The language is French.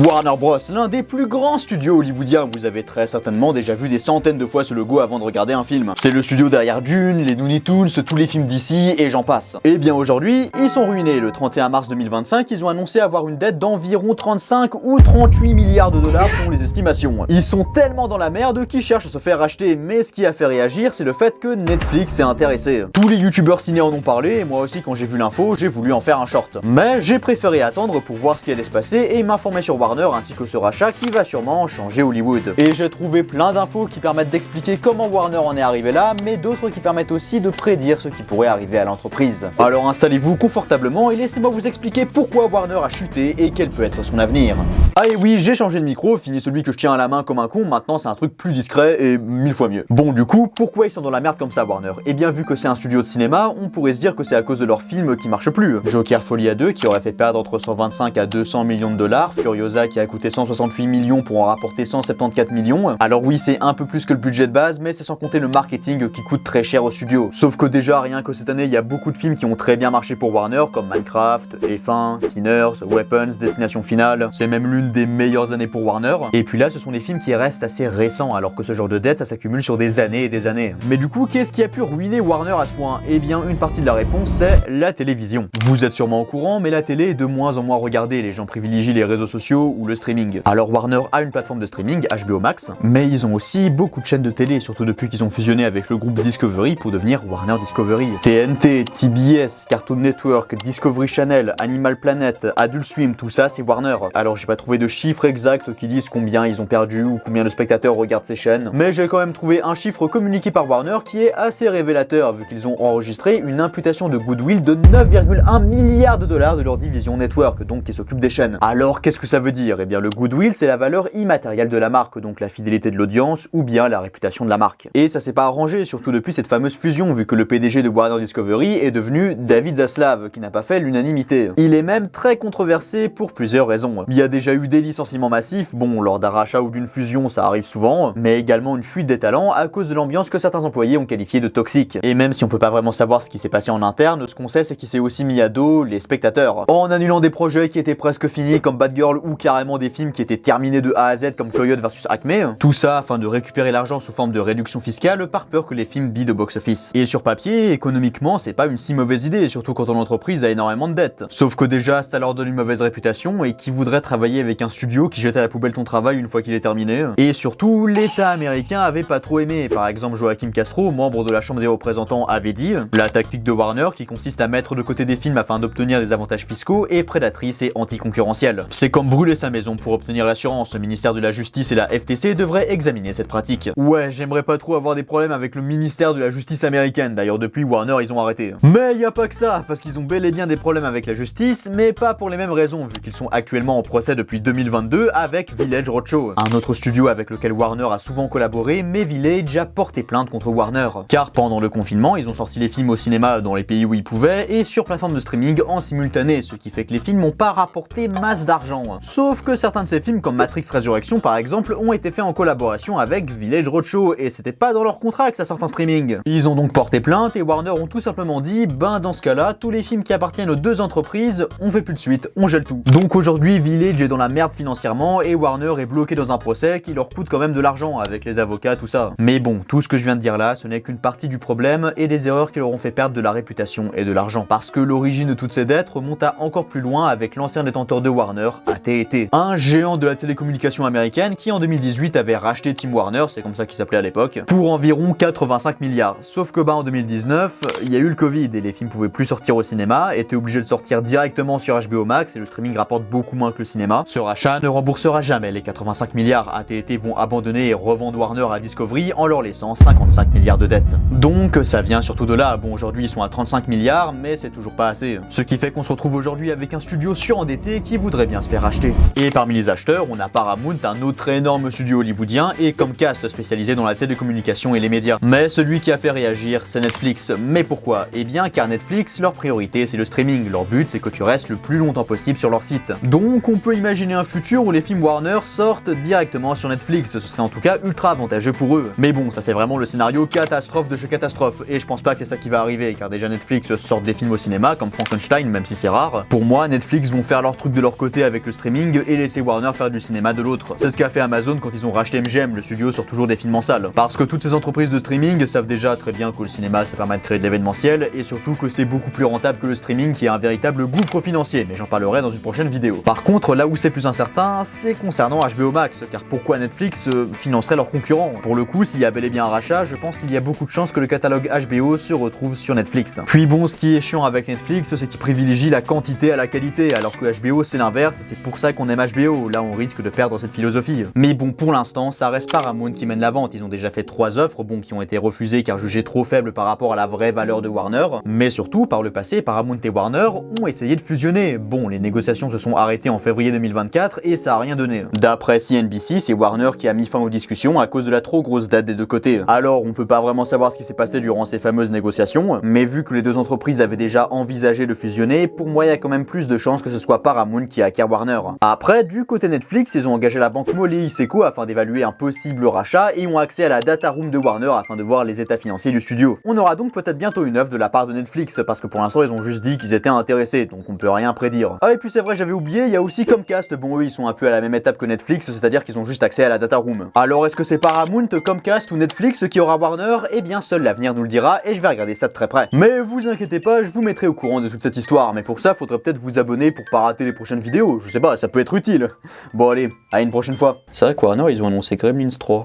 Warner Bros, l'un des plus grands studios hollywoodiens, vous avez très certainement déjà vu des centaines de fois ce logo avant de regarder un film. C'est le studio derrière Dune, les Looney Tunes, tous les films d'ici et j'en passe. Et bien aujourd'hui, ils sont ruinés. Le 31 mars 2025, ils ont annoncé avoir une dette d'environ 35 ou 38 milliards de dollars selon les estimations. Ils sont tellement dans la merde qu'ils cherchent à se faire racheter, mais ce qui a fait réagir, c'est le fait que Netflix s'est intéressé. Tous les youtubeurs ciné en ont parlé, et moi aussi quand j'ai vu l'info, j'ai voulu en faire un short. Mais j'ai préféré attendre pour voir ce qui allait se passer et m'informer sur Warner ainsi que ce rachat qui va sûrement changer Hollywood. Et j'ai trouvé plein d'infos qui permettent d'expliquer comment Warner en est arrivé là, mais d'autres qui permettent aussi de prédire ce qui pourrait arriver à l'entreprise. Alors installez-vous confortablement et laissez-moi vous expliquer pourquoi Warner a chuté et quel peut être son avenir. Ah et oui, j'ai changé de micro, fini celui que je tiens à la main comme un con, maintenant c'est un truc plus discret et 1000 fois mieux. Bon du coup, pourquoi ils sont dans la merde comme ça Warner? Eh bien vu que c'est un studio de cinéma, on pourrait se dire que c'est à cause de leurs films qui marchent plus. Joker Folia 2 qui aurait fait perdre entre 125 à 200 millions de dollars, Furiosa qui a coûté 168 millions pour en rapporter 174 millions. Alors oui, c'est un peu plus que le budget de base, mais c'est sans compter le marketing qui coûte très cher au studio. Sauf que déjà, rien que cette année, il y a beaucoup de films qui ont très bien marché pour Warner, comme Minecraft, F1, Sinners, Weapons, Destination Finale. C'est même l'une des meilleures années pour Warner. Et puis là, ce sont des films qui restent assez récents, alors que ce genre de dette, ça s'accumule sur des années et des années. Mais du coup, qu'est-ce qui a pu ruiner Warner à ce point? Eh bien, une partie de la réponse, c'est la télévision. Vous êtes sûrement au courant, mais la télé est de moins en moins regardée. Les gens privilégient les réseaux sociaux ou le streaming. Alors Warner a une plateforme de streaming, HBO Max, mais ils ont aussi beaucoup de chaînes de télé, surtout depuis qu'ils ont fusionné avec le groupe Discovery pour devenir Warner Discovery. TNT, TBS, Cartoon Network, Discovery Channel, Animal Planet, Adult Swim, tout ça c'est Warner. Alors j'ai pas trouvé de chiffres exacts qui disent combien ils ont perdu ou combien de spectateurs regardent ces chaînes, mais j'ai quand même trouvé un chiffre communiqué par Warner qui est assez révélateur vu qu'ils ont enregistré une imputation de goodwill de 9,1 milliards de dollars de leur division Network, donc qui s'occupe des chaînes. Alors qu'est-ce que ça veut dire? Eh bien le goodwill c'est la valeur immatérielle de la marque, donc la fidélité de l'audience ou bien la réputation de la marque. Et ça s'est pas arrangé, surtout depuis cette fameuse fusion, vu que le PDG de Warner Discovery est devenu David Zaslav, qui n'a pas fait l'unanimité. Il est même très controversé pour plusieurs raisons. Il y a déjà eu des licenciements massifs, bon, lors d'un rachat ou d'une fusion, ça arrive souvent, mais également une fuite des talents à cause de l'ambiance que certains employés ont qualifiée de toxique. Et même si on peut pas vraiment savoir ce qui s'est passé en interne, ce qu'on sait c'est qu'il s'est aussi mis à dos les spectateurs, en annulant des projets qui étaient presque finis comme Bad Girl ou carrément des films qui étaient terminés de A à Z comme Coyote vs Acme, tout ça afin de récupérer l'argent sous forme de réduction fiscale par peur que les films bident au box-office. Et sur papier, économiquement, c'est pas une si mauvaise idée, surtout quand ton entreprise a énormément de dettes. Sauf que déjà, ça leur donne une mauvaise réputation, et qui voudrait travailler avec un studio qui jette à la poubelle ton travail une fois qu'il est terminé? Et surtout, l'État américain avait pas trop aimé. Par exemple, Joaquim Castro, membre de la Chambre des représentants, avait dit « La tactique de Warner, qui consiste à mettre de côté des films afin d'obtenir des avantages fiscaux, est prédatrice et anticoncurrentielle. C'est comme brûler sa maison pour obtenir l'assurance. Le ministère de la Justice et la FTC devraient examiner cette pratique. » Ouais, j'aimerais pas trop avoir des problèmes avec le ministère de la Justice américaine, d'ailleurs depuis Warner ils ont arrêté. Mais y a pas que ça, parce qu'ils ont bel et bien des problèmes avec la justice, mais pas pour les mêmes raisons, vu qu'ils sont actuellement en procès depuis 2022 avec Village Roadshow, un autre studio avec lequel Warner a souvent collaboré, mais Village a porté plainte contre Warner. Car pendant le confinement, ils ont sorti les films au cinéma dans les pays où ils pouvaient, et sur plateforme de streaming en simultané, ce qui fait que les films n'ont pas rapporté masse d'argent. Sauf que certains de ces films, comme Matrix Resurrection par exemple, ont été faits en collaboration avec Village Roadshow, et c'était pas dans leur contrat que ça sorte en streaming. Ils ont donc porté plainte, et Warner ont tout simplement dit, ben dans ce cas-là, tous les films qui appartiennent aux deux entreprises, on fait plus de suite, on gèle tout. Donc aujourd'hui, Village est dans la merde financièrement, et Warner est bloqué dans un procès qui leur coûte quand même de l'argent, avec les avocats, tout ça. Mais bon, tout ce que je viens de dire là, ce n'est qu'une partie du problème, et des erreurs qui leur ont fait perdre de la réputation et de l'argent. Parce que l'origine de toutes ces dettes remonte à encore plus loin avec l'ancien détenteur de Warner, AT&T, un géant de la télécommunication américaine qui en 2018 avait racheté Time Warner, c'est comme ça qu'il s'appelait à l'époque, pour environ 85 milliards. Sauf que en 2019, il y a eu le Covid et les films pouvaient plus sortir au cinéma, étaient obligés de sortir directement sur HBO Max et le streaming rapporte beaucoup moins que le cinéma. Ce rachat ne remboursera jamais les 85 milliards. AT&T vont abandonner et revendre Warner à Discovery en leur laissant 55 milliards de dettes. Donc ça vient surtout de là. Bon, aujourd'hui ils sont à 35 milliards, mais c'est toujours pas assez. Ce qui fait qu'on se retrouve aujourd'hui avec un studio surendetté qui voudrait bien se faire racheter. Et parmi les acheteurs, on a Paramount, un autre énorme studio hollywoodien, et Comcast spécialisé dans la télécommunication et les médias. Mais celui qui a fait réagir, c'est Netflix. Mais pourquoi? Eh bien car Netflix, leur priorité c'est le streaming. Leur but c'est que tu restes le plus longtemps possible sur leur site. Donc on peut imaginer un futur où les films Warner sortent directement sur Netflix. Ce serait en tout cas ultra avantageux pour eux. Mais bon, ça c'est vraiment le scénario catastrophe de chez catastrophe. Et je pense pas que c'est ça qui va arriver, car déjà Netflix sort des films au cinéma comme Frankenstein, même si c'est rare. Pour moi, Netflix vont faire leur truc de leur côté avec le streaming streaming et laisser Warner faire du cinéma de l'autre. C'est ce qu'a fait Amazon quand ils ont racheté MGM, le studio sort toujours des films en salle. Parce que toutes ces entreprises de streaming savent déjà très bien que le cinéma ça permet de créer de l'événementiel et surtout que c'est beaucoup plus rentable que le streaming qui est un véritable gouffre financier, mais j'en parlerai dans une prochaine vidéo. Par contre, là où c'est plus incertain, c'est concernant HBO Max, car pourquoi Netflix financerait leurs concurrents? Pour le coup, s'il y a bel et bien un rachat, je pense qu'il y a beaucoup de chances que le catalogue HBO se retrouve sur Netflix. Puis bon, ce qui est chiant avec Netflix, c'est qu'il privilégie la quantité à la qualité, alors que HBO c'est l'inverse, c'est pour ça qu'on aime HBO, là on risque de perdre cette philosophie. Mais bon, pour l'instant, ça reste Paramount qui mène la vente, ils ont déjà fait 3 offres, bon, qui ont été refusées car jugées trop faibles par rapport à la vraie valeur de Warner, mais surtout, par le passé, Paramount et Warner ont essayé de fusionner. Bon, les négociations se sont arrêtées en février 2024 et ça a rien donné. D'après CNBC, c'est Warner qui a mis fin aux discussions à cause de la trop grosse date des deux côtés. Alors, on peut pas vraiment savoir ce qui s'est passé durant ces fameuses négociations, mais vu que les deux entreprises avaient déjà envisagé de fusionner, pour moi il y a quand même plus de chances que ce soit Paramount qui acquiert Warner. Après, du côté Netflix, ils ont engagé la banque Moley Seco afin d'évaluer un possible rachat et ont accès à la data room de Warner afin de voir les états financiers du studio. On aura donc peut-être bientôt une offre de la part de Netflix, parce que pour l'instant ils ont juste dit qu'ils étaient intéressés, donc on peut rien prédire. Ah et puis c'est vrai, j'avais oublié, il y a aussi Comcast, bon eux ils sont un peu à la même étape que Netflix, c'est-à-dire qu'ils ont juste accès à la data room. Alors est-ce que c'est Paramount, Comcast ou Netflix qui aura Warner? Eh bien seul l'avenir nous le dira et je vais regarder ça de très près. Mais vous inquiétez pas, je vous mettrai au courant de toute cette histoire, mais pour ça faudrait peut-être vous abonner pour pas rater les prochaines vidéos, je sais pas, ça peut être utile. Bon allez, à une prochaine fois. C'est vrai que Warner ils ont annoncé Gremlins 3.